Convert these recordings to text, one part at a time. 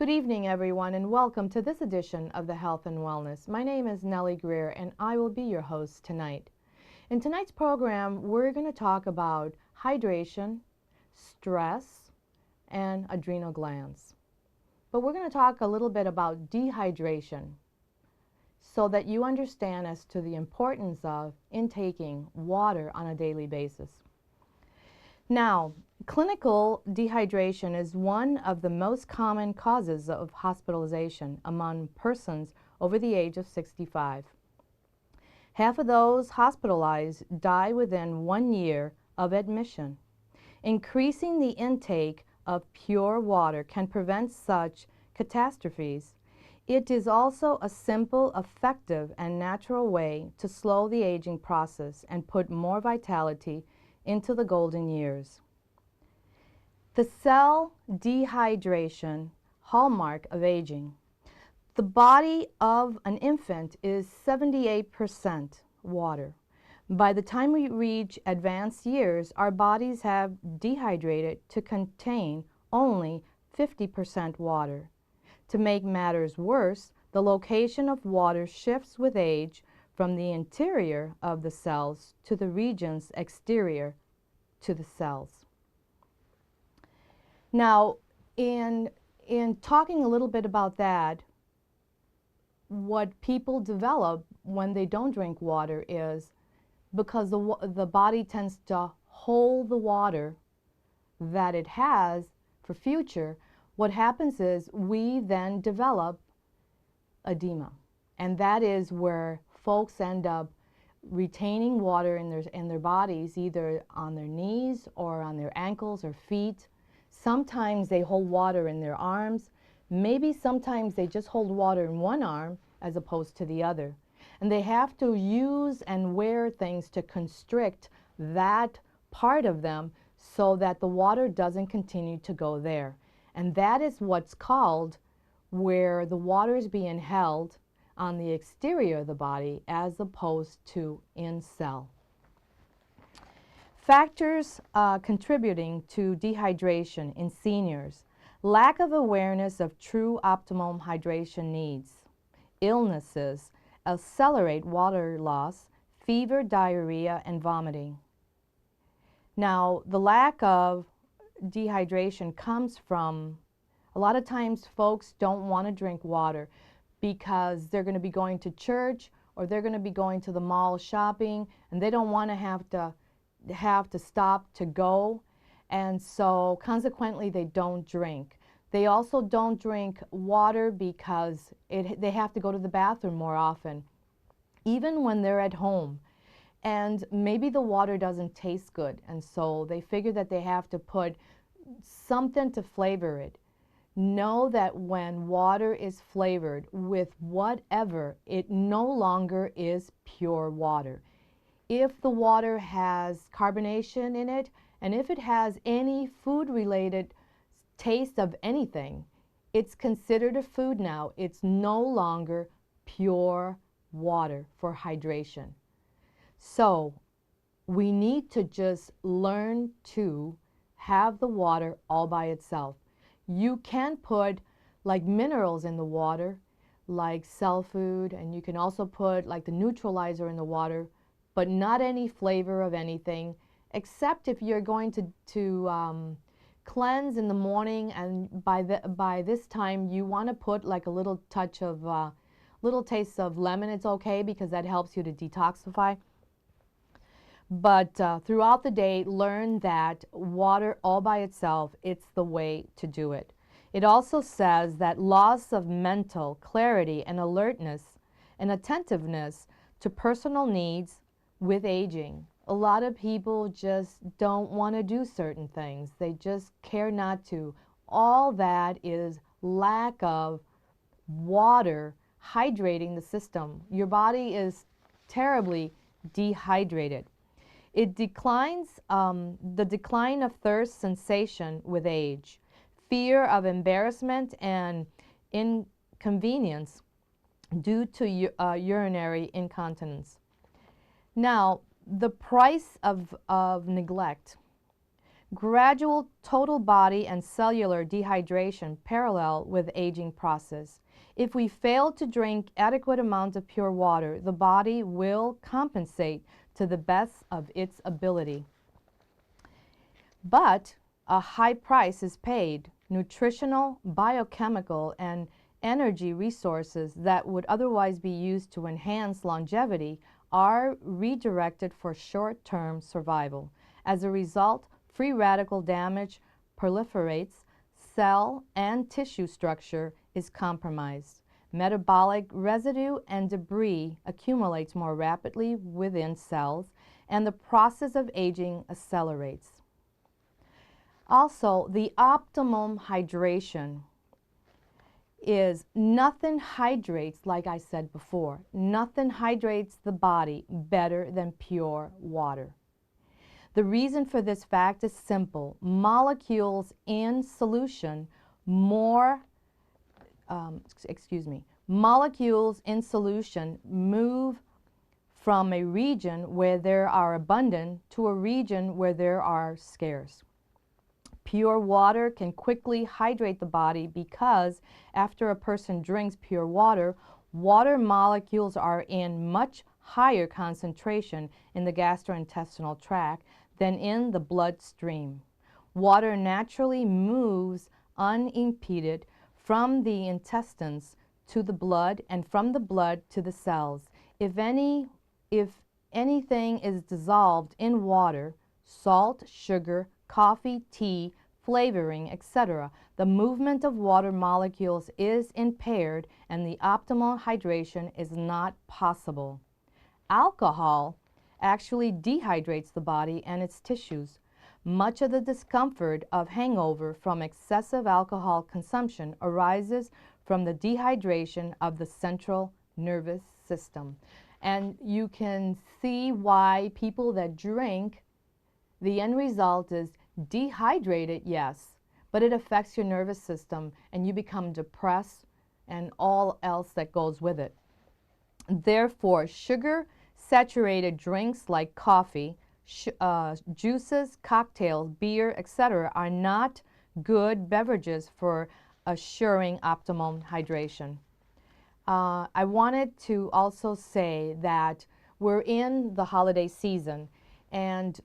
Good evening, everyone, and welcome to this edition of the Health and Wellness. My name is Nellie Greer, and I will be your host tonight. In tonight's program, we're going to talk about hydration, stress, and adrenal glands. But we're going to talk a little bit about dehydration so that you understand as to the importance of intaking water on a daily basis. Now, clinical dehydration is one of the most common causes of hospitalization among persons over the age of 65. Half of those hospitalized die within 1 year of admission. Increasing the intake of pure water can prevent such catastrophes. It is also a simple, effective, and natural way to slow the aging process and put more vitality into the golden years. The cell dehydration hallmark of aging. The body of an infant is 78% water. By the time we reach advanced years, our bodies have dehydrated to contain only 50% water. To make matters worse, the location of water shifts with age from the interior of the cells to the regions exterior to the cells. Now, in talking a little bit about that, what people develop when they don't drink water is because the body tends to hold the water that it has for future, what happens is we then develop edema. And that is where folks end up retaining water in their bodies, either on their knees or on their ankles or feet. Sometimes they hold water in their arms. Maybe sometimes they just hold water in one arm as opposed to the other. And they have to use and wear things to constrict that part of them so that the water doesn't continue to go there. And that is what's called where the water is being held on the exterior of the body as opposed to in cell. Factors contributing to dehydration in seniors: lack of awareness of true optimum hydration needs. Illnesses accelerate water loss, fever, diarrhea, and vomiting. Now, the lack of dehydration comes from a lot of times folks don't want to drink water because they're going to be going to church or they're going to be going to the mall shopping, and they don't want to have to stop to go, and so consequently they don't drink. They also don't drink water because they have to go to the bathroom more often, even when they're at home. And maybe the water doesn't taste good, and so they figure that they have to put something to flavor it. Know that when water is flavored with whatever, it no longer is pure water. If the water has carbonation in it, and if it has any food-related taste of anything, it's considered a food now. It's no longer pure water for hydration. So we need to just learn to have the water all by itself. You can put like minerals in the water, like cell food, and you can also put like the neutralizer in the water, but not any flavor of anything, except if you're going to cleanse in the morning, and by this time you want to put like a little touch of, little taste of lemon. It's okay because that helps you to detoxify. But throughout the day, learn that water all by itself, it's the way to do it. It also says that loss of mental clarity and alertness and attentiveness to personal needs with aging. A lot of people just don't want to do certain things. They just care not to. All that is lack of water hydrating the system. Your body is terribly dehydrated. It declines, the decline of thirst sensation with age, fear of embarrassment and inconvenience due to urinary incontinence. Now, the price of neglect. Gradual total body and cellular dehydration parallel with aging process. If we fail to drink adequate amounts of pure water, the body will compensate to the best of its ability. But a high price is paid. Nutritional, biochemical, and energy resources that would otherwise be used to enhance longevity are redirected for short-term survival. As a result, free radical damage proliferates, cell and tissue structure is compromised. Metabolic residue and debris accumulates more rapidly within cells, and the process of aging accelerates. Also, the optimum hydration is nothing hydrates, like I said before, nothing hydrates the body better than pure water. The reason for this fact is simple. Molecules in solution move from a region where there are abundant to a region where there are scarce. Pure water can quickly hydrate the body because after a person drinks pure water, water molecules are in much higher concentration in the gastrointestinal tract than in the bloodstream. Water naturally moves unimpeded from the intestines to the blood and from the blood to the cells. If anything is dissolved in water, salt, sugar, coffee, tea, flavoring, etc., the movement of water molecules is impaired and the optimal hydration is not possible. Alcohol actually dehydrates the body and its tissues. Much of the discomfort of hangover from excessive alcohol consumption arises from the dehydration of the central nervous system. And you can see why people that drink, the end result is dehydrated, yes, but it affects your nervous system and you become depressed and all else that goes with it. Therefore, sugar-saturated drinks like coffee, juices, cocktails, beer, etc. are not good beverages for assuring optimum hydration. I wanted to also say that we're in the holiday season and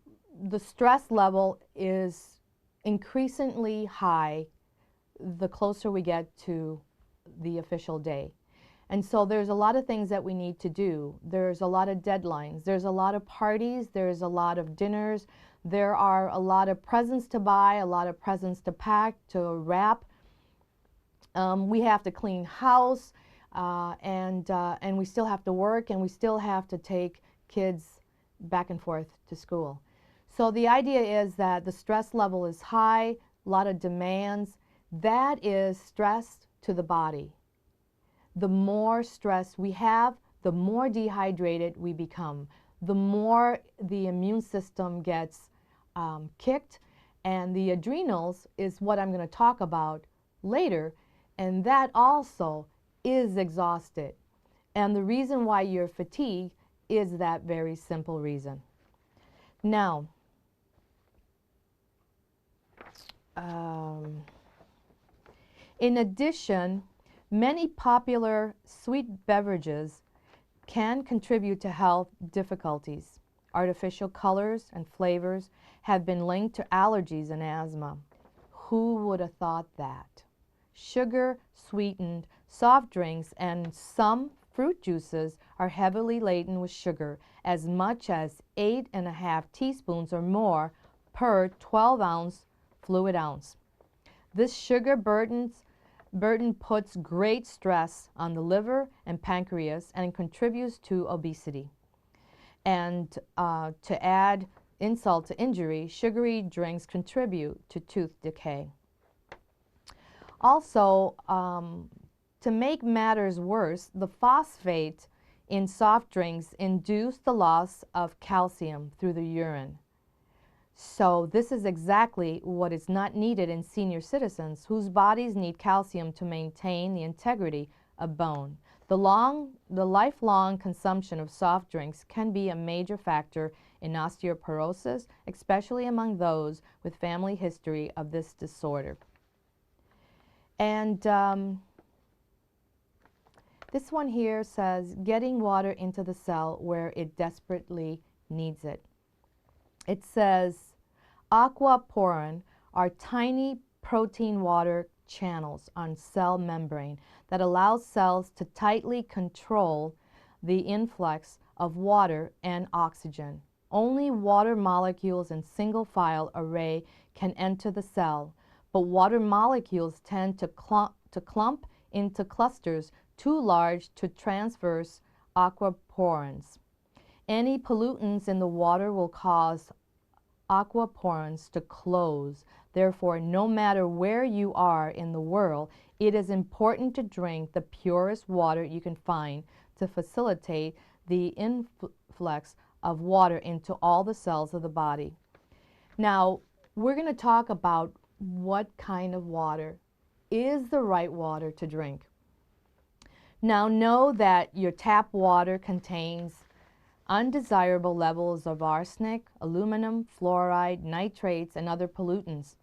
the stress level is increasingly high the closer we get to the official day. And so there's a lot of things that we need to do. There's a lot of deadlines. There's a lot of parties. There's a lot of dinners. There are a lot of presents to buy, a lot of presents to pack, to wrap. We have to clean house, and we still have to work, and we still have to take kids back and forth to school. So the idea is that the stress level is high, a lot of demands. That is stress to the body. The more stress we have, the more dehydrated we become. The more the immune system gets kicked, and the adrenals is what I'm going to talk about later, and that also is exhausted. And the reason why you're fatigued is that very simple reason. Now, in addition, many popular sweet beverages can contribute to health difficulties. Artificial colors and flavors have been linked to allergies and asthma. Who would have thought that? Sugar-sweetened soft drinks and some fruit juices are heavily laden with sugar, as much as 8.5 teaspoons or more per 12-ounce fluid ounce. This sugar burden puts great stress on the liver and pancreas and contributes to obesity. And to add insult to injury, sugary drinks contribute to tooth decay. Also, to make matters worse, the phosphate in soft drinks induce the loss of calcium through the urine. So this is exactly what is not needed in senior citizens whose bodies need calcium to maintain the integrity of bone. The lifelong consumption of soft drinks can be a major factor in osteoporosis, especially among those with family history of this disorder. And this one here says, getting water into the cell where it desperately needs it. It says, aquaporin are tiny protein water channels on cell membrane that allows cells to tightly control the influx of water and oxygen. Only water molecules in single file array can enter the cell, but water molecules tend to clump into clusters too large to transverse aquaporins. Any pollutants in the water will cause aquaporins to close. Therefore, no matter where you are in the world, it is important to drink the purest water you can find to facilitate the influx of water into all the cells of the body. Now, we're going to talk about what kind of water is the right water to drink. Now, know that your tap water contains undesirable levels of arsenic, aluminum, fluoride, nitrates, and other pollutants.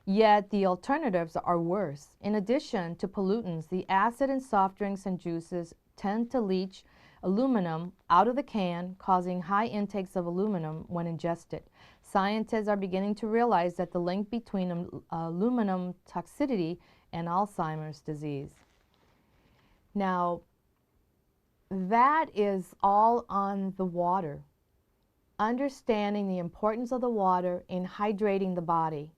Yet the alternatives are worse. In addition to pollutants, the acid in soft drinks and juices tend to leach aluminum out of the can, causing high intakes of aluminum when ingested. Scientists are beginning to realize that the link between aluminum toxicity and Alzheimer's disease. Now, that is all on the water. Understanding the importance of the water in hydrating the body.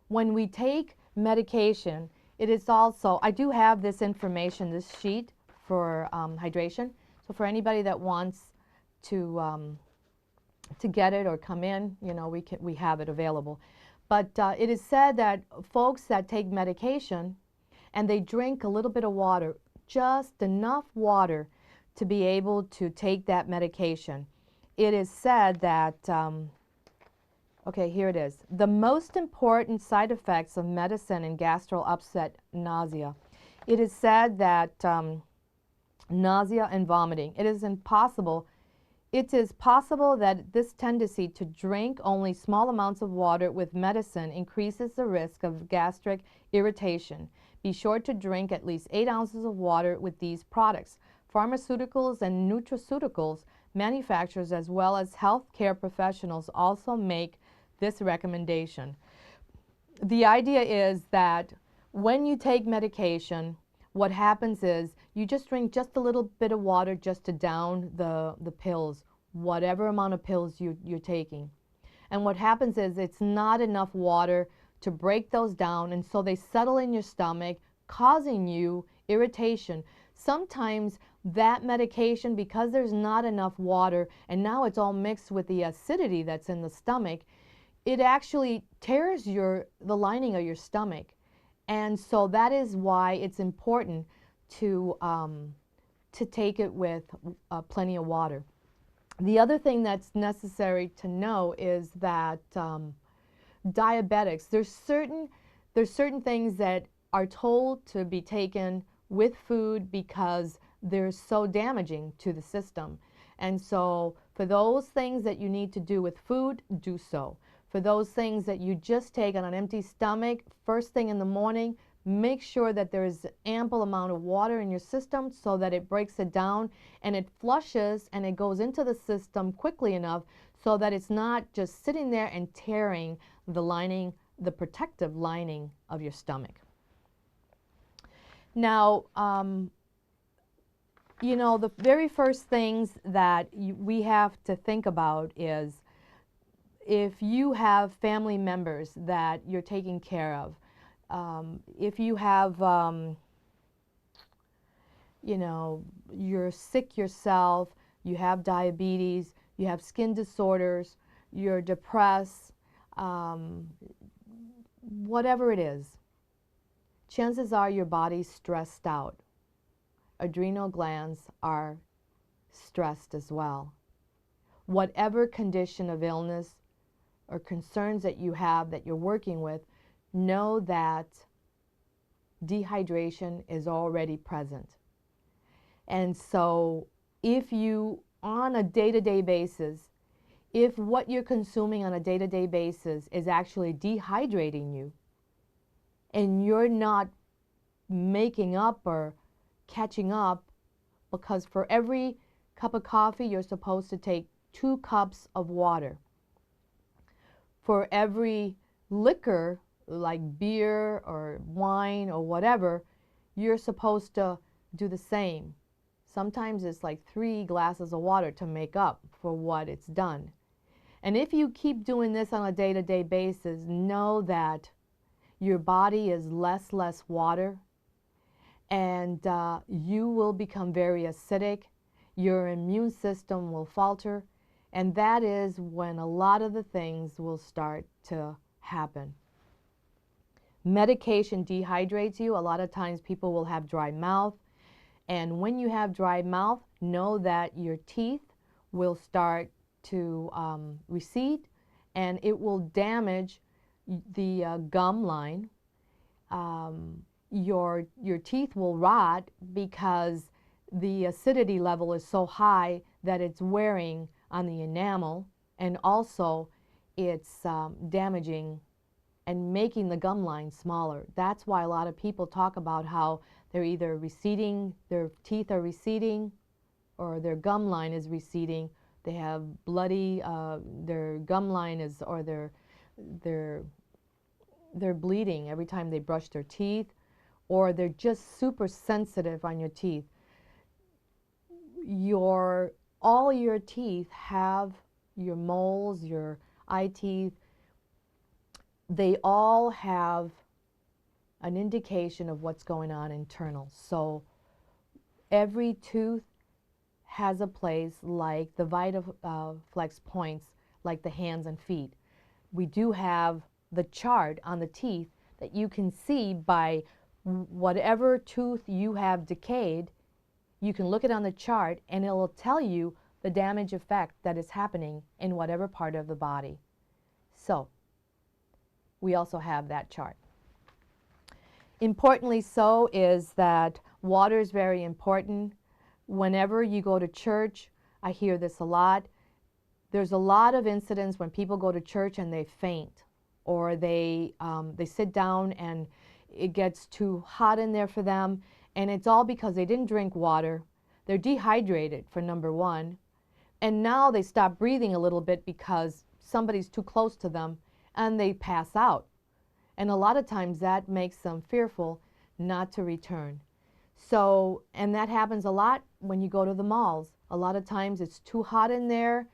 When we take medication, it is also, I do have this information, this sheet for hydration. So for anybody that wants to get it or come in, you know, we have it available. But it is said that folks that take medication and they drink a little bit of water, just enough water to be able to take that medication. It is said that, okay, here it is. The most important side effects of medicine and gastro upset, nausea. It is said that nausea and vomiting. It is possible that this tendency to drink only small amounts of water with medicine increases the risk of gastric irritation. Be sure to drink at least 8 ounces of water with these products. Pharmaceuticals and nutraceuticals manufacturers as well as healthcare professionals also make this recommendation. The idea is that when you take medication, what happens is you just drink just a little bit of water just to down the pills, whatever amount of pills you're taking. And what happens is it's not enough water to break those down, and so they settle in your stomach, causing you irritation. Sometimes that medication, because there's not enough water, and now it's all mixed with the acidity that's in the stomach, it actually tears the lining of your stomach. And so that is why it's important to take it with plenty of water. The other thing that's necessary to know is that diabetics, there's certain things that are told to be taken with food because they're so damaging to the system. And so for those things that you need to do with food, do so. For those things that you just take on an empty stomach, first thing in the morning, make sure that there is ample amount of water in your system so that it breaks it down and it flushes and it goes into the system quickly enough so that it's not just sitting there and tearing the lining, the protective lining of your stomach. Now, you know, the very first things that we have to think about is if you have family members that you're taking care of, if you have, you know, you're sick yourself, you have diabetes, you have skin disorders, you're depressed, whatever it is, chances are your body's stressed out. Adrenal glands are stressed as well. Whatever condition of illness or concerns that you have that you're working with, know that dehydration is already present. And so if you, on a day-to-day basis, if what you're consuming on a day-to-day basis is actually dehydrating you, and you're not making up or catching up, because for every cup of coffee, you're supposed to take 2 cups of water. For every liquor, like beer or wine or whatever, you're supposed to do the same. Sometimes it's like 3 glasses of water to make up for what it's done. And if you keep doing this on a day-to-day basis, know that your body is less water, and you will become very acidic. Your immune system will falter, and that is when a lot of the things will start to happen. Medication dehydrates you. A lot of times people will have dry mouth, and when you have dry mouth, know that your teeth will start to recede, and it will damage the gum line. Your teeth will rot because the acidity level is so high that it's wearing on the enamel, and also it's damaging and making the gum line smaller. That's why a lot of people talk about how they're either receding, their teeth are receding, or their gum line is receding. They have bloody, their gum line is, or they're bleeding every time they brush their teeth, or they're just super sensitive on your teeth. All your teeth have, your moles, your eye teeth, they all have an indication of what's going on internal. So every tooth has a place, like the VitaFlex points, like the hands and feet. We do have the chart on the teeth that you can see by whatever tooth you have decayed. You can look it on the chart, and it will tell you the damage effect that is happening in whatever part of the body. So we also have that chart. Importantly so is that water is very important. Whenever you go to church, I hear this a lot. There's a lot of incidents when people go to church and they faint, or they sit down and it gets too hot in there for them, and it's all because they didn't drink water. They're dehydrated, for number one, and now they stop breathing a little bit because somebody's too close to them, and they pass out. And a lot of times that makes them fearful not to return. So, and that happens a lot when you go to the malls. A lot of times it's too hot in there,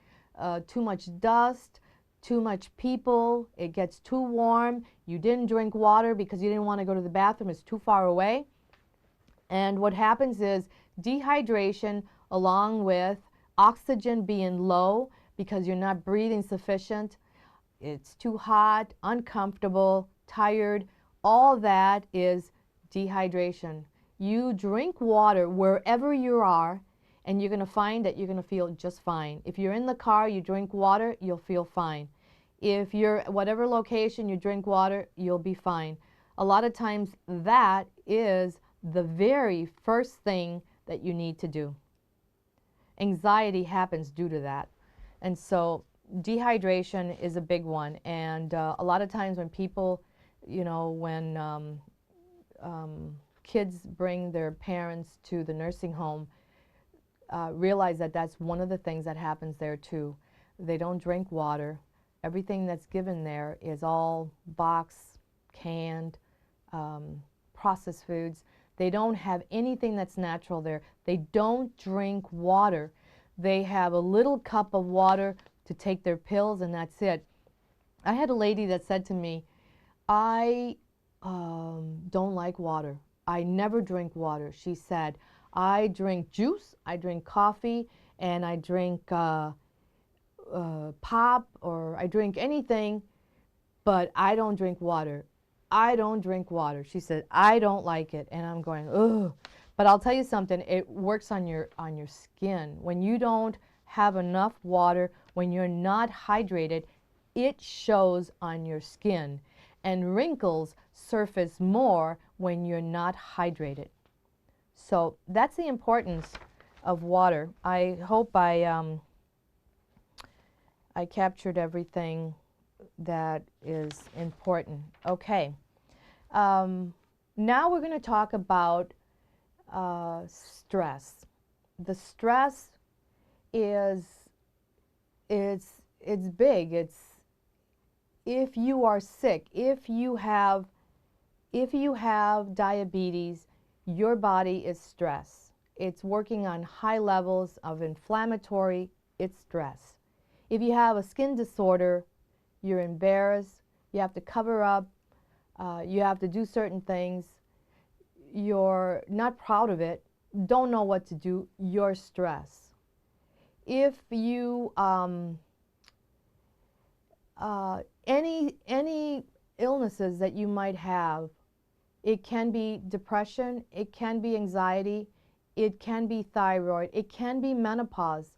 too much dust, too much people, it gets too warm, you didn't drink water because you didn't want to go to the bathroom, it's too far away. And what happens is dehydration, along with oxygen being low because you're not breathing sufficient, it's too hot, uncomfortable, tired, all that is dehydration. You drink water wherever you are, and you're going to find that you're going to feel just fine. If you're in the car, you drink water, you'll feel fine. If you're at whatever location, you drink water, you'll be fine. A lot of times that is the very first thing that you need to do. Anxiety happens due to that. And so dehydration is a big one. And a lot of times when people, you know, when kids bring their parents to the nursing home, realize that that's one of the things that happens there too. They don't drink water. Everything that's given there is all boxed, canned, processed foods. They don't have anything that's natural there. They don't drink water. They have a little cup of water to take their pills, and that's it. I had a lady that said to me, I don't like water. I never drink water. She said, I drink juice, I drink coffee, and I drink pop, or I drink anything, but I don't drink water. I don't drink water. She said, I don't like it. And I'm going, ugh. But I'll tell you something, it works on your skin. When you don't have enough water, when you're not hydrated, it shows on your skin. And wrinkles surface more when you're not hydrated. So that's the importance of water. I hope I captured everything that is important. Okay. Now we're going to talk about stress. The stress is it's big. It's if you are sick, if you have diabetes, your body is stressed. It's working on high levels of inflammatory, it's stress. If you have a skin disorder, you're embarrassed, you have to cover up, you have to do certain things, you're not proud of it, don't know what to do, you're stressed. If you, any illnesses that you might have, it can be depression, it can be anxiety, it can be thyroid, it can be menopause.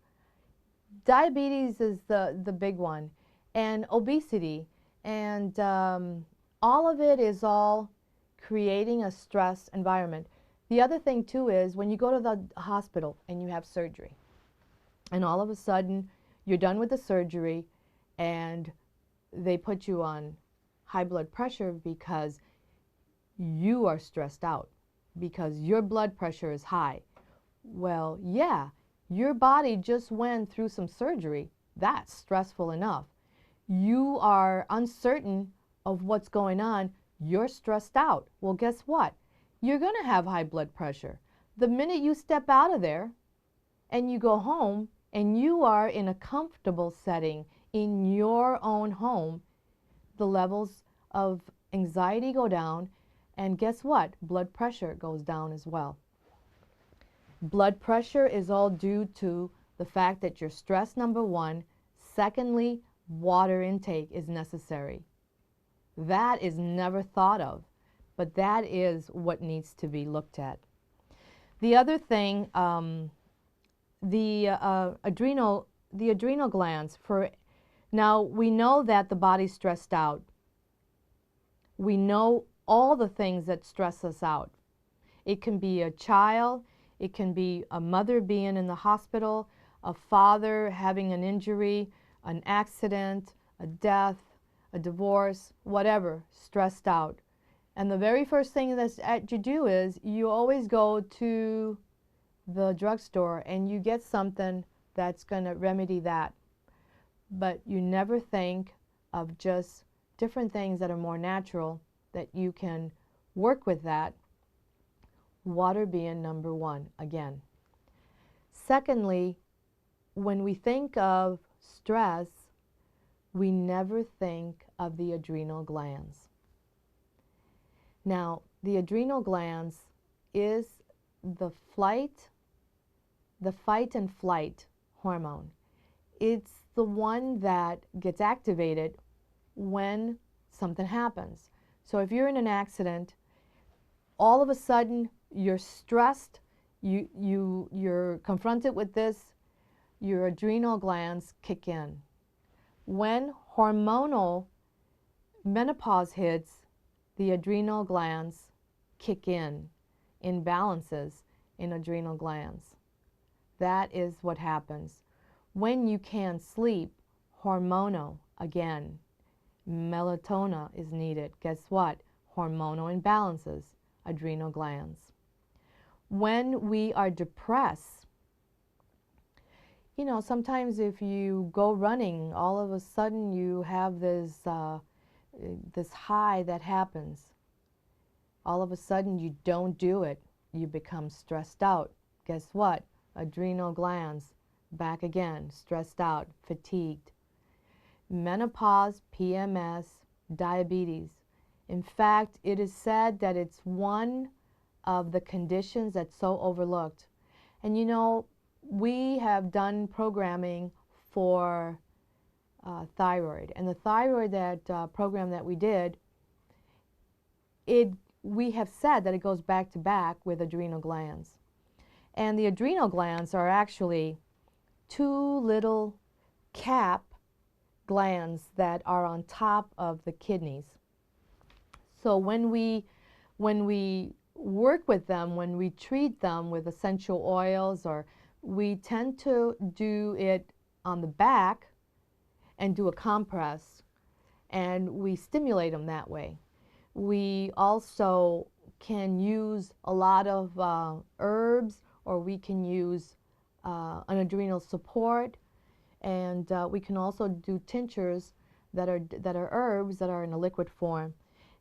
Diabetes is the big one, and obesity, and all of it is all creating a stress environment. The other thing too is when you go to the hospital and you have surgery, and all of a sudden you're done with the surgery and they put you on high blood pressure because you are stressed out, because your blood pressure is high. Well, yeah, your body just went through some surgery. That's stressful enough. You are uncertain of what's going on. You're stressed out. Well, guess what? You're going to have high blood pressure. The minute you step out of there and you go home and you are in a comfortable setting in your own home, the levels of anxiety go down, and guess what? Blood pressure goes down as well. Blood pressure is all due to the fact that you're stressed, number one. Secondly, water intake is necessary. That is never thought of, but that is what needs to be looked at. The other thing, the adrenal glands. Now we know that the body's stressed out. We know all the things that stress us out. It can be a child, it can be a mother being in the hospital, a father having an injury, an accident, a death, a divorce, whatever, stressed out. And the very first thing that you do is you always go to the drugstore and you get something that's going to remedy that. But you never think of just different things that are more natural that you can work with that. Water being number one, again. Secondly, when we think of stress, we never think of the adrenal glands. Now, the adrenal glands is the fight and flight hormone. It's the one that gets activated when something happens. So if you're in an accident, all of a sudden you're stressed, you're confronted with this, your adrenal glands kick in. When hormonal menopause hits, the adrenal glands kick in, imbalances in adrenal glands. That is what happens. When you can't sleep, hormonal, again, melatonin is needed. Guess what? Hormonal imbalances, adrenal glands. When we are depressed, you know, sometimes if you go running, all of a sudden you have this high that happens. All of a sudden you don't do it. You become stressed out. Guess what? Adrenal glands back again, stressed out, fatigued. Menopause, PMS, diabetes. In fact, it is said that it's one of the conditions that's so overlooked. And you know, we have done programming for thyroid. And the thyroid program that we did, we have said that it goes back to back with adrenal glands. And the adrenal glands are actually two little cap glands that are on top of the kidneys. So when we work with them, when we treat them with essential oils or we tend to do it on the back and do a compress, and we stimulate them that way. We also can use a lot of herbs, or we can use an adrenal support, and we can also do tinctures that are herbs that are in a liquid form.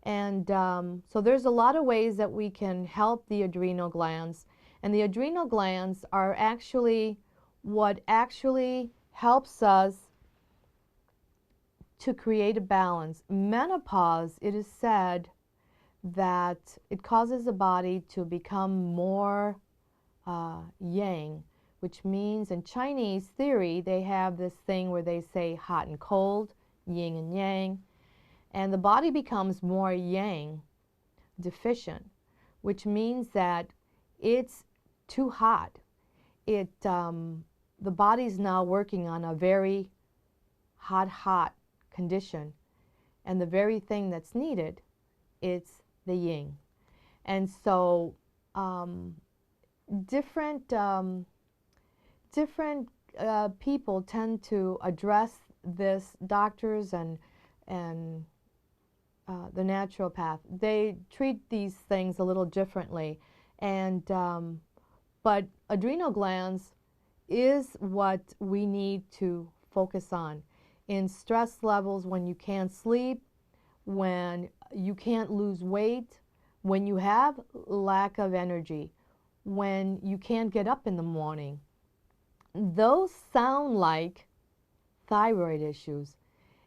And so there's a lot of ways that we can help the adrenal glands. And the adrenal glands are actually what actually helps us to create a balance. Menopause, it is said that it causes the body to become more yang, which means in Chinese theory, they have this thing where they say hot and cold, yin and yang, and the body becomes more yang deficient, which means that it's too hot. The body's now working on a very hot condition, and the very thing that's needed, it's the yin. And so different people tend to address this, doctors and the naturopath. They treat these things a little differently, and but adrenal glands is what we need to focus on. In stress levels, when you can't sleep, when you can't lose weight, when you have lack of energy, when you can't get up in the morning, those sound like thyroid issues.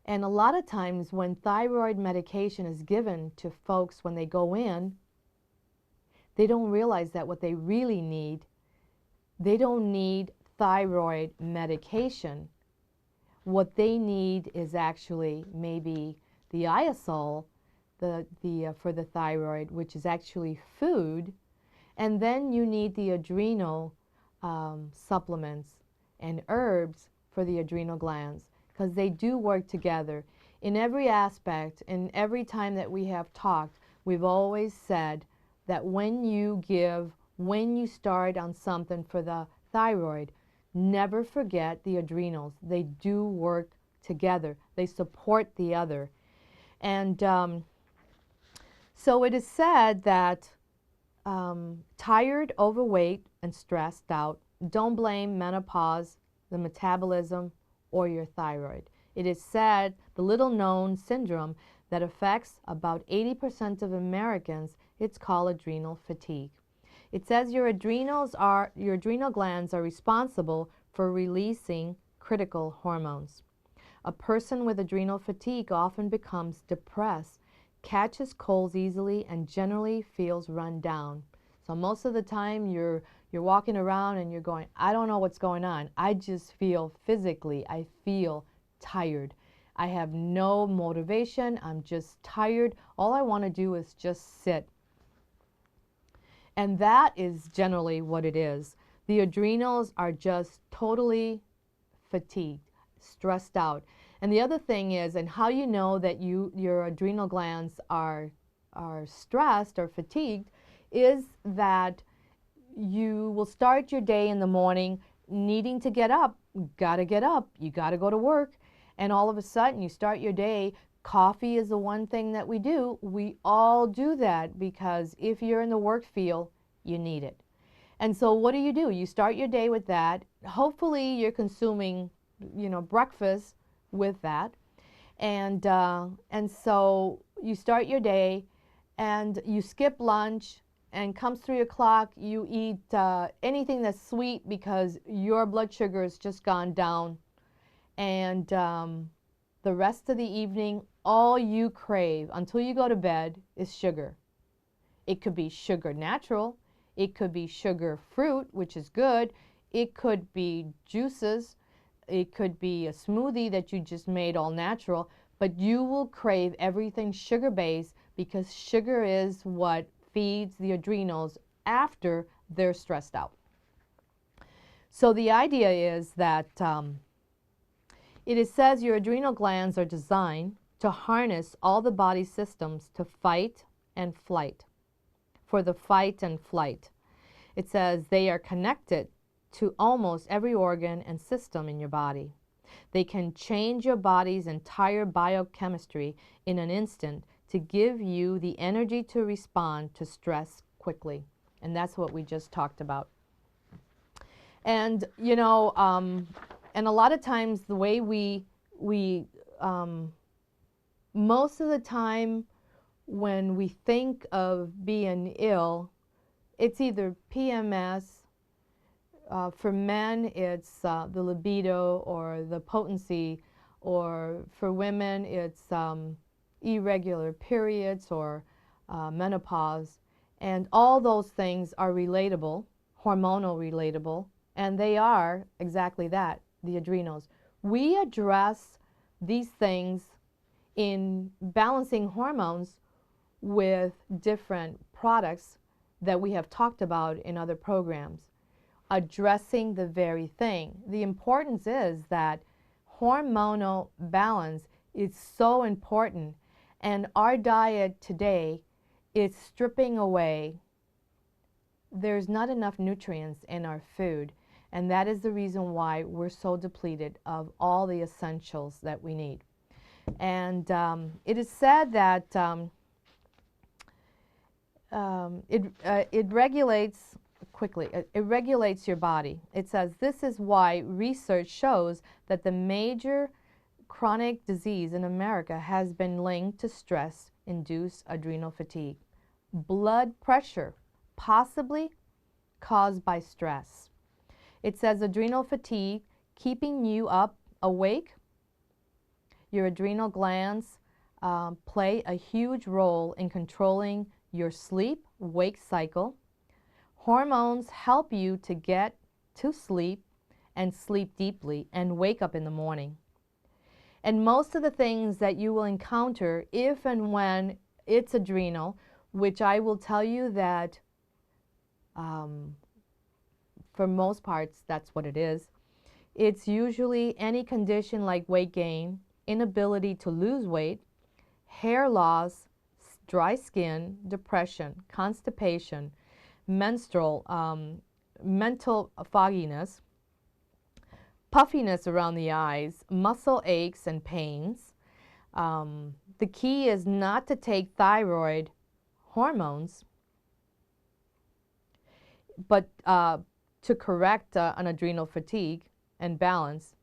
And a lot of times when thyroid medication is given to folks when they go in, they don't realize that what they really need, they don't need thyroid medication. What they need is actually maybe the iosol for the thyroid, which is actually food, and then you need the adrenal supplements and herbs for the adrenal glands, because they do work together. In every aspect, and every time that we have talked, we've always said that when you start on something for the thyroid, never forget the adrenals. They do work together. They support the other. And so it is said that tired, overweight, and stressed out, don't blame menopause, the metabolism, or your thyroid. It is said, the little-known syndrome that affects about 80% of Americans, it's called adrenal fatigue. It says your adrenal glands are responsible for releasing critical hormones. A person with adrenal fatigue often becomes depressed, catches colds easily, and generally feels run down. So most of the time you're walking around and you're going, I don't know what's going on. I just feel physically, I feel tired. I have no motivation. I'm just tired. All I want to do is just sit. And that is generally what it is. The adrenals are just totally fatigued, stressed out. And the other thing is, and how you know that your adrenal glands are stressed or fatigued, is that you will start your day in the morning needing to get up. Gotta get up. You gotta go to work. And all of a sudden you start your day. Coffee is the one thing that we do. We all do that because if you're in the work field, you need it. And so what do? You start your day with that. Hopefully you're consuming, breakfast with that. And so you start your day and you skip lunch, and comes 3 o'clock, you eat anything that's sweet because your blood sugar has just gone down. And the rest of the evening, all you crave until you go to bed is sugar. It could be sugar natural. It could be sugar fruit, which is good. It could be juices. It could be a smoothie that you just made all natural. But you will crave everything sugar-based because sugar is what feeds the adrenals after they're stressed out. So the idea is that it says your adrenal glands are designed to harness all the body systems to fight and flight, for the fight and flight. It says they are connected to almost every organ and system in your body. They can change your body's entire biochemistry in an instant to give you the energy to respond to stress quickly. And that's what we just talked about. And, you know, and a lot of times the way most of the time when we think of being ill, it's either PMS. For men, it's the libido or the potency, or for women, it's irregular periods or menopause. And all those things are relatable, hormonal relatable, and they are exactly that, the adrenals. We address these things in balancing hormones with different products that we have talked about in other programs, addressing the very thing. The importance is that hormonal balance is so important, and our diet today is stripping away. There's not enough nutrients in our food, and that is the reason why we're so depleted of all the essentials that we need. And it is said that it regulates quickly. It regulates your body. It says this is why research shows that the major chronic disease in America has been linked to stress-induced adrenal fatigue. Blood pressure, possibly caused by stress. It says adrenal fatigue, keeping you up, awake. Your adrenal glands play a huge role in controlling your sleep-wake cycle. Hormones help you to get to sleep and sleep deeply and wake up in the morning. And most of the things that you will encounter if and when it's adrenal, which I will tell you that for most parts that's what it is. It's usually any condition like weight gain, inability to lose weight, hair loss, dry skin, depression, constipation, mental fogginess, puffiness around the eyes, muscle aches and pains. The key is not to take thyroid hormones, but to correct an adrenal fatigue and balance.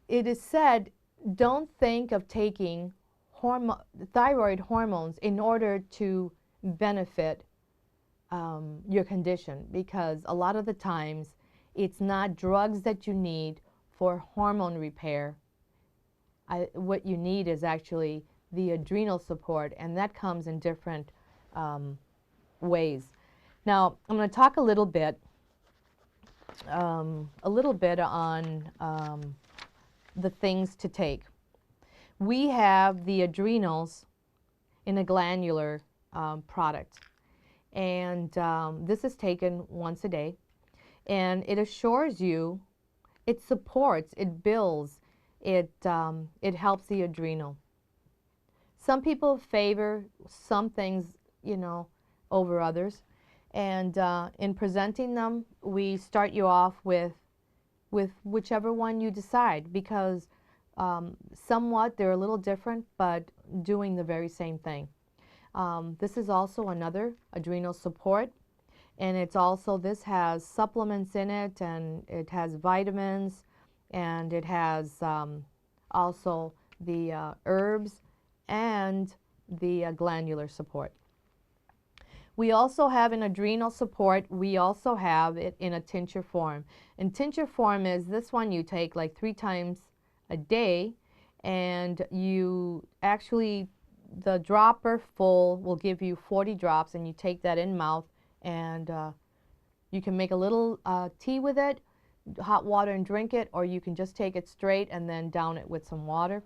It is said, don't think of taking thyroid hormones in order to benefit your condition, because a lot of the times it's not drugs that you need for hormone repair. What you need is actually the adrenal support, and that comes in different ways. Now, I'm going to talk a little bit on the things to take. We have the adrenals in a glandular product, and this is taken once a day, and it assures you, it supports, it builds, it helps the adrenal. Some people favor some things, you know, over others, and in presenting them, we start you off with whichever one you decide, because somewhat they're a little different, but doing the very same thing. This is also another adrenal support, and it's also, this has supplements in it, and it has vitamins, and it has also the herbs and the glandular support. We also have an adrenal support. We also have it in a tincture form. And tincture form is this one you take like 3 times a day, and you actually, the dropper full will give you 40 drops, and you take that in mouth, and you can make a little tea with it, hot water, and drink it, or you can just take it straight and then down it with some water.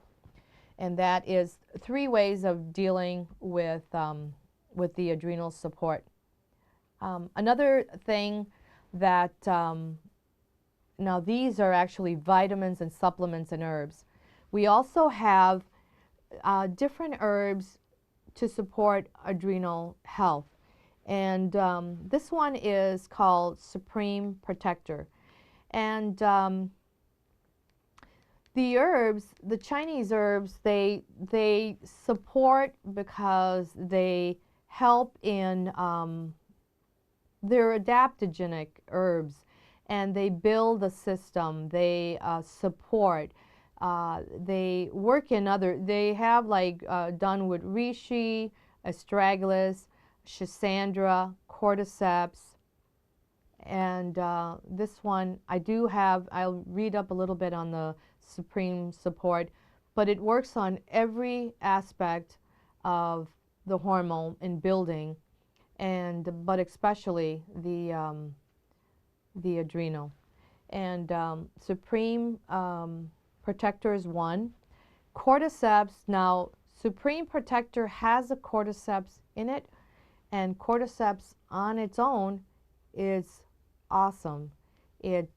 And that is 3 ways of dealing with the adrenal support. Another thing that, now these are actually vitamins and supplements and herbs. We also have different herbs to support adrenal health. And this one is called Supreme Protector. And the herbs, the Chinese herbs, they support because they help in, they're adaptogenic herbs, and they build the system. They support. They work in other. They have like done with reishi, astragalus, schisandra, cordyceps, and this one I do have. I'll read up a little bit on the supreme support, but it works on every aspect of the hormone in building, and but especially the adrenal. And Supreme Protector is one. Cordyceps, now Supreme Protector has a cordyceps in it, and cordyceps on its own is awesome. It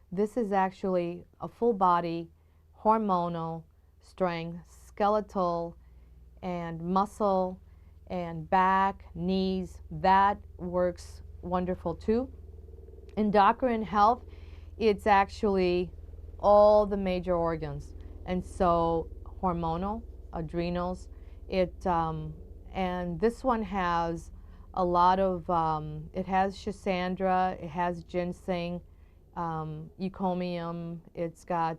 this is actually a full body hormonal strength, skeletal and muscle and back, knees. That works wonderful too. Endocrine health, it's actually all the major organs, and so hormonal, adrenals, it and this one has a lot of it has schisandra, it has ginseng, eucomium, it's got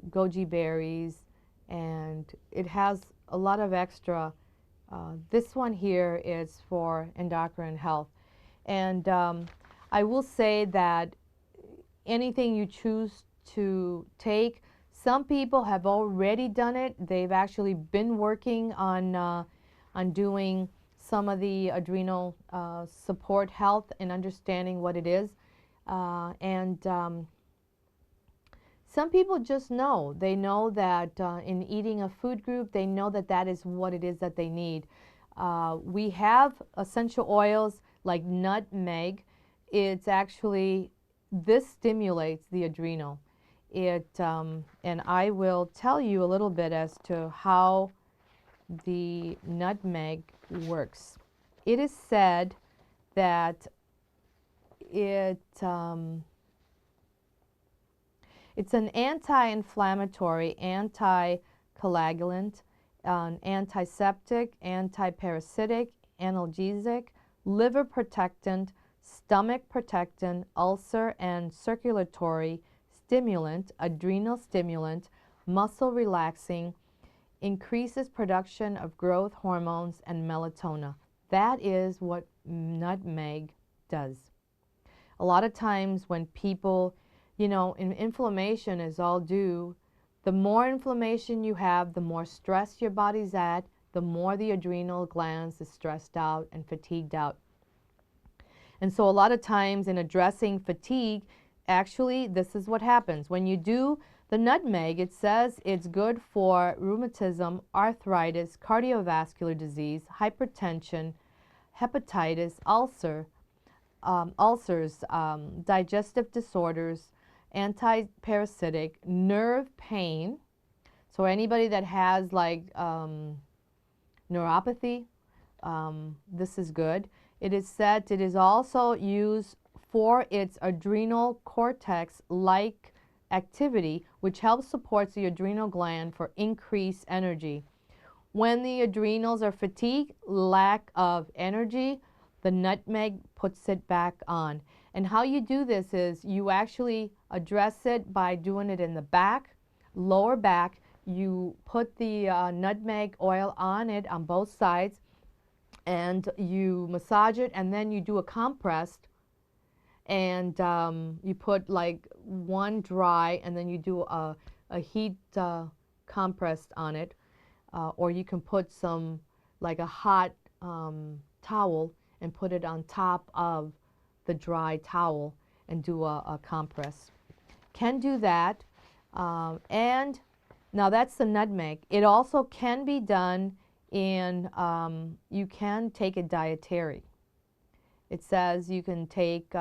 goji berries, and it has a lot of extra. This one here is for endocrine health. And I will say that anything you choose to take, some people have already done it. They've actually been working on doing some of the adrenal support health and understanding what it is. And some people just know. They know that in eating a food group, they know that that is what it is that they need. We have essential oils like nutmeg. It's actually, this stimulates the adrenal. It, and I will tell you a little bit as to how the nutmeg works. It is said that it's an anti-inflammatory, anti-coagulant, antiseptic, antiparasitic, analgesic, liver protectant, stomach protectant, ulcer and circulatory stimulant, adrenal stimulant, muscle relaxing, increases production of growth hormones and melatonin. That is what nutmeg does. A lot of times when people, you know, inflammation is all due, the more inflammation you have, the more stress your body's at, the more the adrenal glands is stressed out and fatigued out. And so a lot of times in addressing fatigue, actually this is what happens. When you do the nutmeg, it says it's good for rheumatism, arthritis, cardiovascular disease, hypertension, hepatitis, ulcers, digestive disorders, anti-parasitic, nerve pain. So anybody that has like neuropathy, this is good. It is said it is also used for its adrenal cortex-like activity, which helps support the adrenal gland for increased energy. When the adrenals are fatigued, lack of energy, the nutmeg puts it back on. And how you do this is you actually address it by doing it in the back, lower back. You put the nutmeg oil on it on both sides, and you massage it, and then you do a compress, and you put like one dry, and then you do a heat compress on it, or you can put some like a hot towel and put it on top of the dry towel and do a compress. Can do that. And now that's the nutmeg. It also can be done in, you can take it dietary. It says you can take,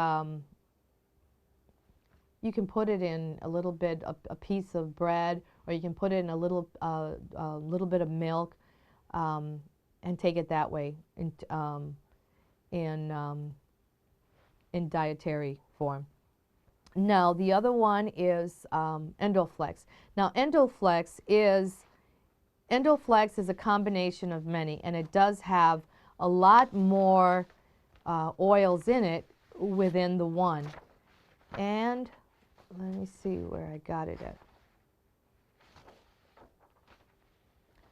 you can put it in a little bit, a piece of bread, or you can put it in a little bit of milk, and take it that way in dietary form. Now, the other one is Endoflex. Now, Endoflex is a combination of many, and it does have a lot more oils in it within the one. And let me see where I got it at.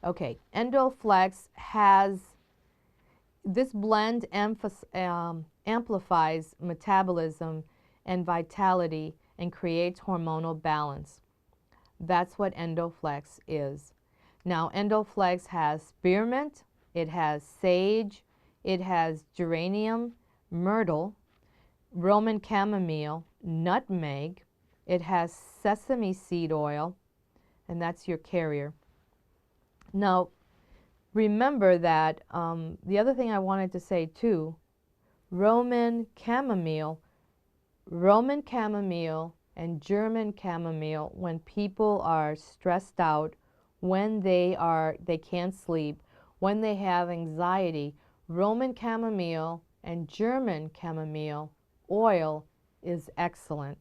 Okay, Endoflex has, this blend amplifies metabolism and vitality and creates hormonal balance. That's what Endoflex is. Now, Endoflex has spearmint, it has sage, it has geranium, myrtle, Roman chamomile, nutmeg, it has sesame seed oil, and that's your carrier. Now, remember that the other thing I wanted to say too, Roman chamomile and German chamomile, when people are stressed out, when they can't sleep, when they have anxiety, Roman chamomile and German chamomile oil is excellent.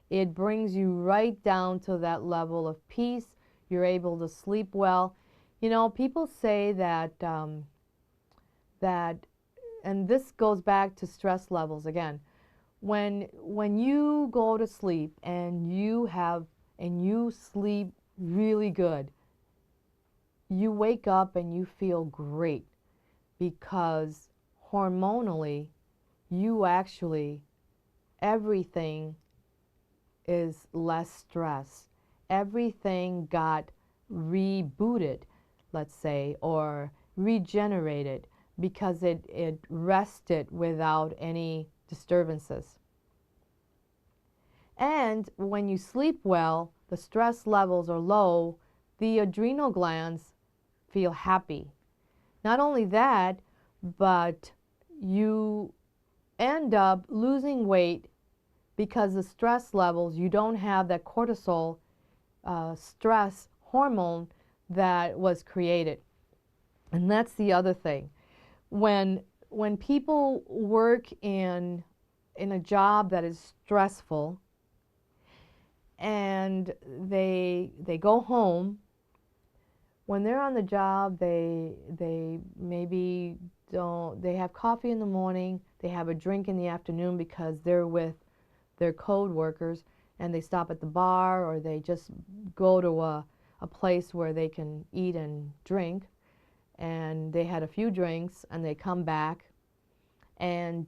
It brings you right down to that level of peace. You're able to sleep well. You know, people say that, and this goes back to stress levels again. When you go to sleep and you sleep really good, you wake up and you feel great, because hormonally you actually, everything is less stress. Everything got rebooted, let's say, or regenerated, because it rested without any disturbances. And when you sleep well, the stress levels are low, the adrenal glands feel happy. Not only that, but you end up losing weight because the stress levels, you don't have that cortisol stress hormone that was created. And that's the other thing. When people work in a job that is stressful, and they go home, when they're on the job, they maybe don't, they have coffee in the morning, they have a drink in the afternoon because they're with their co-workers, and they stop at the bar, or they just go to a place where they can eat and drink, and they had a few drinks and they come back, and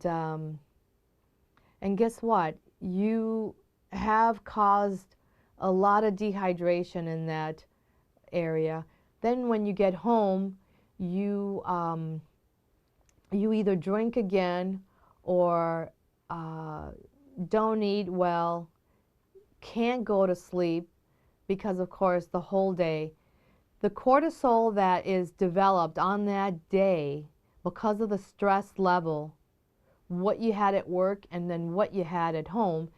guess what? You have caused a lot of dehydration in that area. Then when you get home, you either drink again, or don't eat well, can't go to sleep, because of course the whole day, the cortisol that is developed on that day because of the stress level, what you had at work and then what you had at home,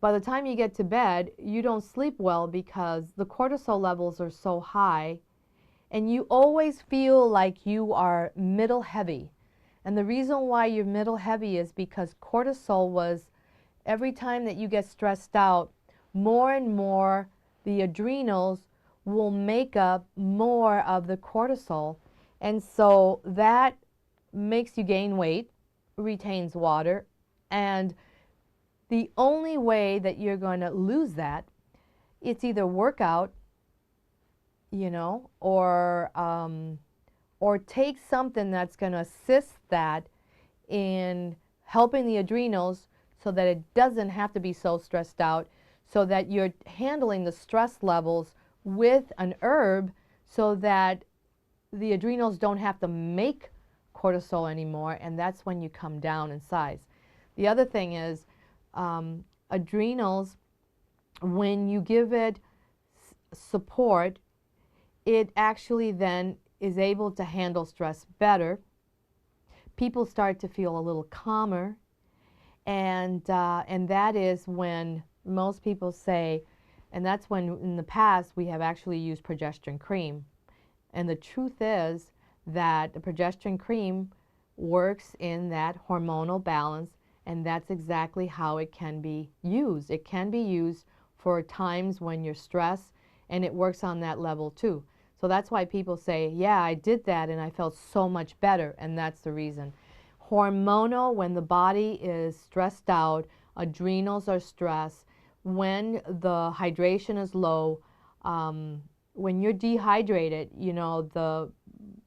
by the time you get to bed, you don't sleep well because the cortisol levels are so high, and you always feel like you are middle heavy. And the reason why you're middle heavy is because cortisol was, every time that you get stressed out, more and more the adrenals will make up more of the cortisol. And so that makes you gain weight, retains water, and the only way that you're going to lose that, it's either workout, you know, or take something that's going to assist that in helping the adrenals, so that it doesn't have to be so stressed out, so that you're handling the stress levels with an herb, so that the adrenals don't have to make cortisol anymore, and that's when you come down in size. The other thing is, adrenals, when you give it support, it actually then is able to handle stress better. People start to feel a little calmer, and that is when most people say, and that's when in the past we have actually used progesterone cream. And the truth is that the progesterone cream works in that hormonal balance, and that's exactly how it can be used. It can be used for times when you're stressed, and it works on that level too. So that's why people say, yeah, I did that and I felt so much better, and that's the reason. Hormonal, when the body is stressed out, adrenals are stressed, when the hydration is low, when you're dehydrated, you know,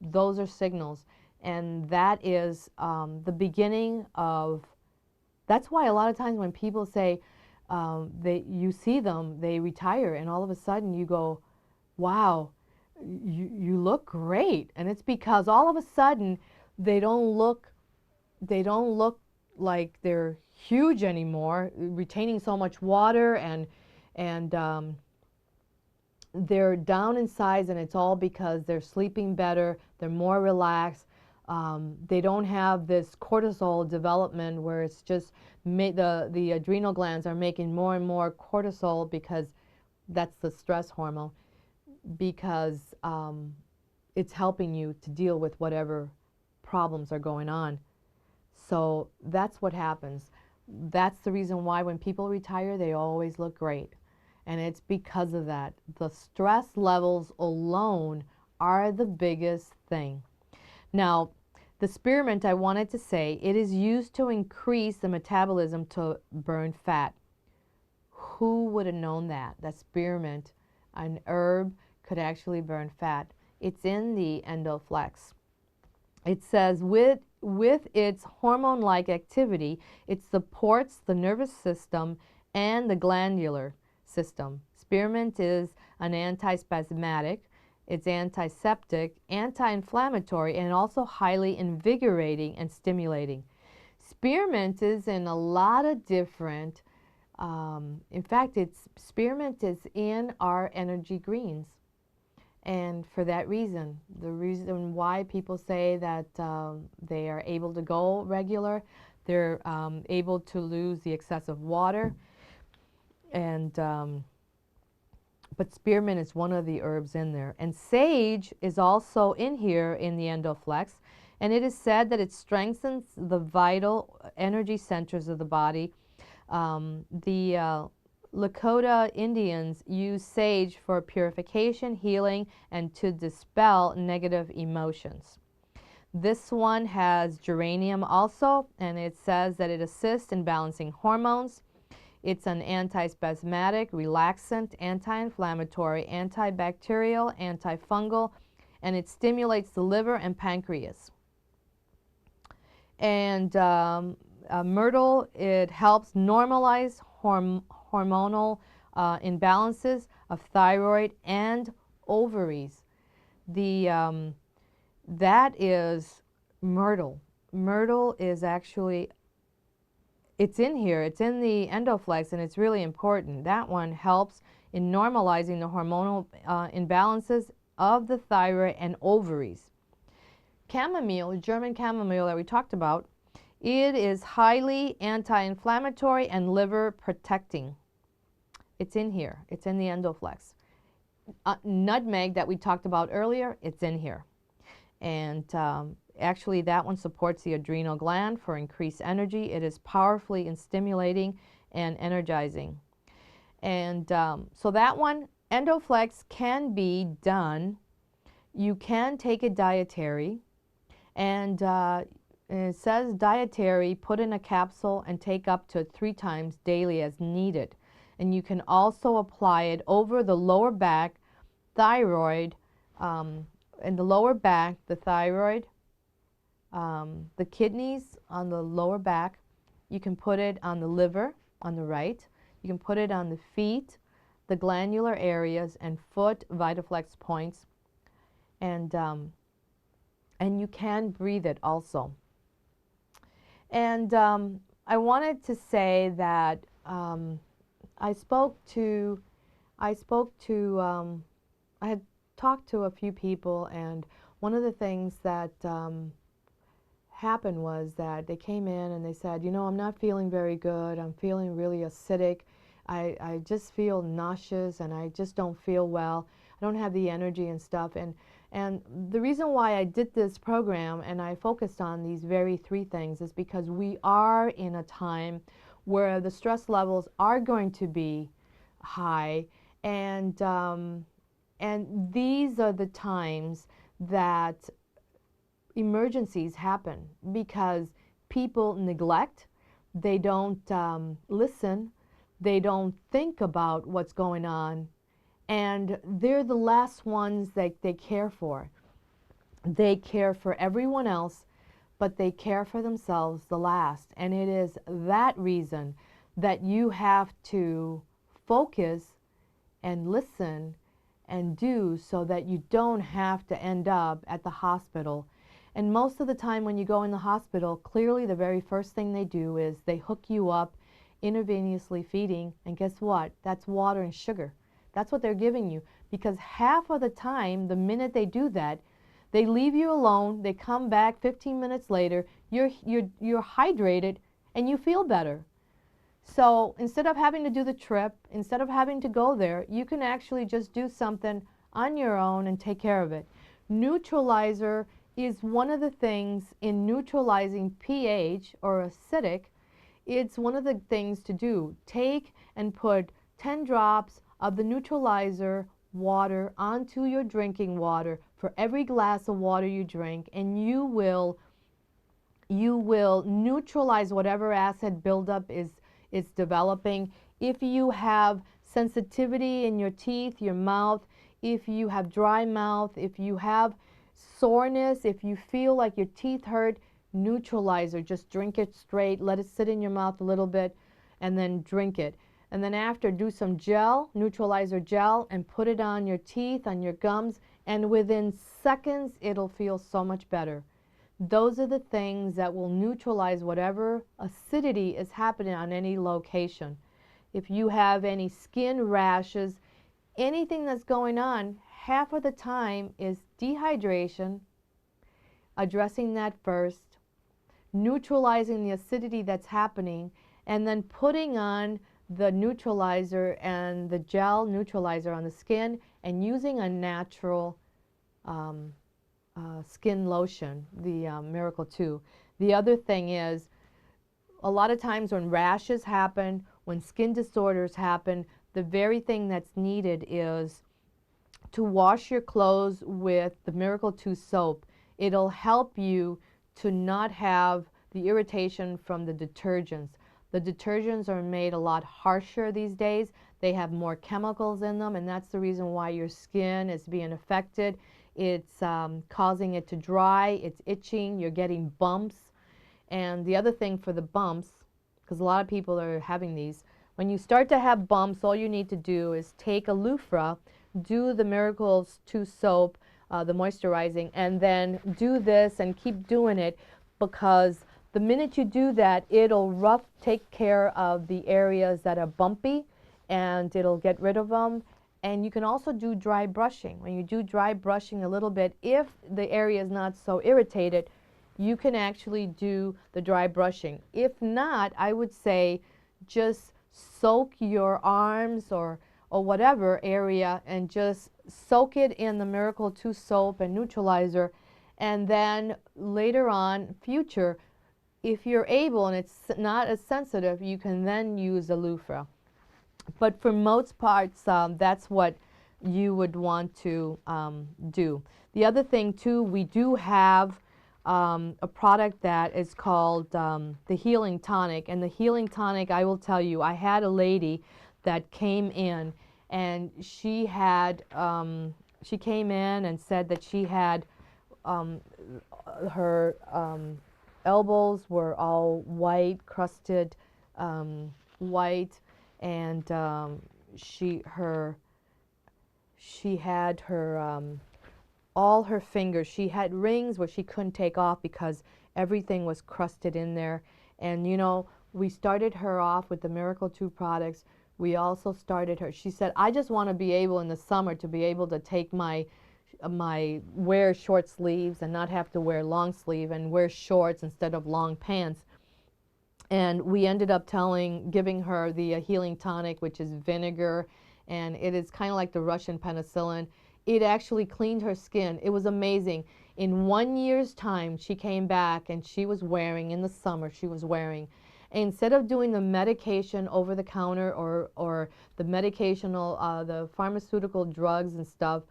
those are signals. And that is the beginning of, that's why a lot of times when people say, you see them, they retire, and all of a sudden you go, wow, you look great. And it's because all of a sudden they don't look like they're huge anymore, retaining so much water, and they're down in size, and it's all because they're sleeping better, they're more relaxed, they don't have this cortisol development where it's just the adrenal glands are making more and more cortisol, because that's the stress hormone, because it's helping you to deal with whatever problems are going on. So that's what happens. That's the reason why when people retire, they always look great. And it's because of that. The stress levels alone are the biggest thing. Now, the spearmint, I wanted to say, it is used to increase the metabolism to burn fat. Who would have known that? That spearmint, an herb, could actually burn fat. It's in the endoflex. It says with its hormone-like activity, it supports the nervous system and the glandular system. Spearmint is an antispasmodic, it's antiseptic, anti-inflammatory, and also highly invigorating and stimulating. Spearmint is in a lot of different, in fact, spearmint is in our energy greens. And for that reason, the reason why people say that they are able to go regular, they're able to lose the excessive water, and but spearmint is one of the herbs in there. And sage is also in here in the endoflex, and it is said that it strengthens the vital energy centers of the body. The Lakota Indians use sage for purification, healing, and to dispel negative emotions. This one has geranium also, and it says that it assists in balancing hormones. It's an antispasmodic, relaxant, anti-inflammatory, antibacterial, antifungal, and it stimulates the liver and pancreas. And myrtle, it helps normalize hormonal imbalances of thyroid and ovaries. That is myrtle. Myrtle is actually, it's in here, it's in the endoflex, and it's really important. That one helps in normalizing the hormonal imbalances of the thyroid and ovaries. Chamomile, German chamomile that we talked about, it is highly anti-inflammatory and liver protecting. It's in here. It's in the endoflex. Nutmeg that we talked about earlier, it's in here. And actually that one supports the adrenal gland for increased energy. It is powerfully stimulating and energizing. And so that one, endoflex, can be done. You can take it dietary, and it says dietary, put in a capsule and take up to 3 times daily as needed. And you can also apply it over the lower back, thyroid, in the lower back, the thyroid, the kidneys on the lower back. You can put it on the liver on the right. You can put it on the feet, the glandular areas, and foot vitaflex points. And you can breathe it also. And I wanted to say that I had talked to a few people, and one of the things that happened was that they came in and they said, you know, I'm not feeling very good, I'm feeling really acidic, I just feel nauseous, and I just don't feel well, I don't have the energy and stuff. And And the reason why I did this program and I focused on these very three things is because we are in a time where the stress levels are going to be high, and these are the times that emergencies happen because people neglect, they don't listen, they don't think about what's going on, and they're the last ones that they care for. They care for everyone else, but they care for themselves the last. And it is that reason that you have to focus and listen and do, so that you don't have to end up at the hospital. And most of the time when you go in the hospital, clearly the very first thing they do is they hook you up intravenously feeding, and guess what? That's water and sugar. That's what they're giving you, because half of the time, the minute they do that, they leave you alone, they come back 15 minutes later, you're hydrated and you feel better. So instead of having to do the trip, instead of having to go there, you can actually just do something on your own and take care of it. Neutralizer is one of the things in neutralizing pH or acidic. It's one of the things to do. Take and put 10 drops of the neutralizer water onto your drinking water for every glass of water you drink, and you will neutralize whatever acid buildup is developing. If you have sensitivity in your teeth, your mouth, if you have dry mouth, if you have soreness, if you feel like your teeth hurt, neutralizer, just drink it straight, let it sit in your mouth a little bit, and then drink it. And then after, do some gel, neutralizer gel, and put it on your teeth, on your gums, and within seconds it'll feel so much better. Those are the things that will neutralize whatever acidity is happening on any location. If you have any skin rashes, anything that's going on, half of the time is dehydration, addressing that first, neutralizing the acidity that's happening, and then putting on the neutralizer and the gel neutralizer on the skin, and using a natural skin lotion, the Miracle 2. The other thing is, a lot of times when rashes happen, when skin disorders happen, the very thing that's needed is to wash your clothes with the Miracle 2 soap. It'll help you to not have the irritation from the detergents. The detergents are made a lot harsher these days. They have more chemicals in them, and that's the reason why your skin is being affected. It's causing it to dry, it's itching, you're getting bumps. And the other thing for the bumps, because a lot of people are having these, when you start to have bumps, all you need to do is take a loofah, do the Miracle 2 soap, the moisturizing, and then do this and keep doing it, because the minute you do that, it'll take care of the areas that are bumpy, and it'll get rid of them. And you can also do dry brushing. When you do dry brushing a little bit, if the area is not so irritated, you can actually do the dry brushing. If not, I would say just soak your arms or whatever area and just soak it in the Miracle 2 soap and neutralizer, and then later on, future, if you're able and it's not as sensitive, you can then use a loofah. But for most parts, that's what you would want to do. The other thing too, we do have a product that is called the Healing Tonic. And the Healing Tonic, I will tell you, I had a lady that came in, and she had she came in and said that she had her elbows were all white, crusted white, and she had her all her fingers. She had rings where she couldn't take off because everything was crusted in there. And you know, we started her off with the Miracle 2 products. We also started her, she said, I just want to be able in the summer to be able to take my wear short sleeves and not have to wear long sleeve, and wear shorts instead of long pants. And we ended up giving her the Healing Tonic, which is vinegar, and it is kind of like the Russian penicillin. it actually cleaned her skin. It was amazing. In 1 year's time, she came back and she was wearing, in the summer, she was wearing, instead of doing the medication over the counter or the medicational, the pharmaceutical drugs and stuff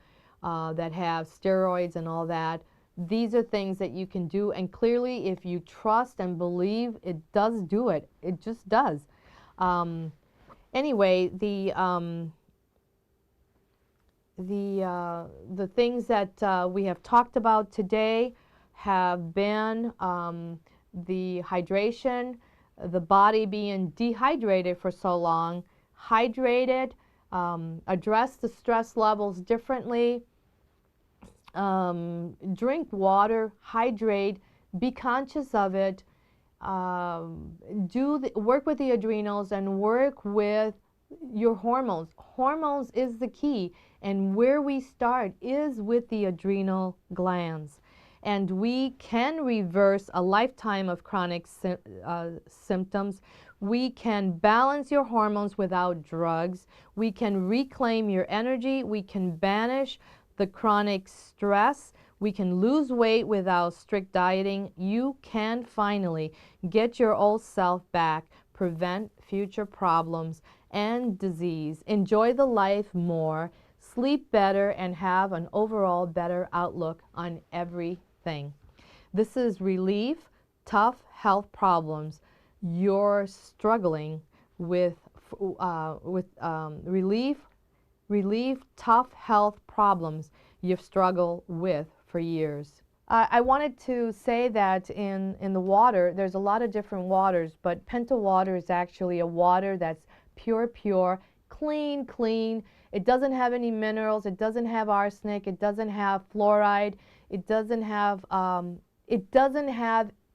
that have steroids and all that, these are things that you can do. And clearly, if you trust and believe, it does do it. It just does. Anyway, the things that we have talked about today have been the hydration, the body being dehydrated for so long, hydrated, address the stress levels differently, drink water, hydrate, be conscious of it, work with the adrenals and work with your hormones. Hormones is the key, and where we start is with the adrenal glands. And we can reverse a lifetime of chronic symptoms. We can balance your hormones without drugs. We can reclaim your energy. We can banish the chronic stress. We can lose weight without strict dieting. You can finally get your old self back, prevent future problems and disease, enjoy the life more, sleep better, and have an overall better outlook on everything. This is Relief Tough Health Problems. You're struggling with relief tough health problems you've struggled with for years. I wanted to say that in the water, there's a lot of different waters, but Penta water is actually a water that's pure, clean. It doesn't have any minerals. It doesn't have arsenic. It doesn't have fluoride. It doesn't have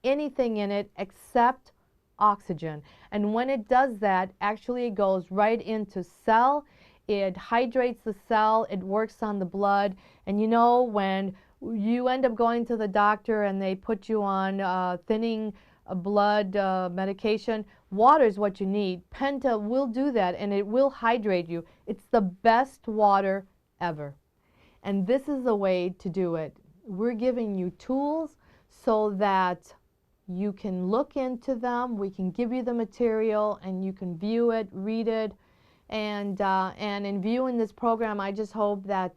anything in it except oxygen. And when it does that, actually it goes right into cell. It hydrates the cell. It works on the blood. And you know, when you end up going to the doctor and they put you on thinning blood medication, water is what you need. Penta will do that, and it will hydrate you. It's the best water ever. And this is the way to do it. We're giving you tools so that you can look into them. We can give you the material, and you can view it, read it. And in viewing this program, I just hope that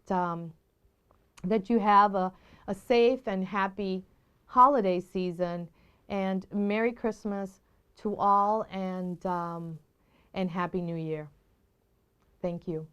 that you have a safe and happy holiday season, and Merry Christmas to all, and Happy New Year. Thank you.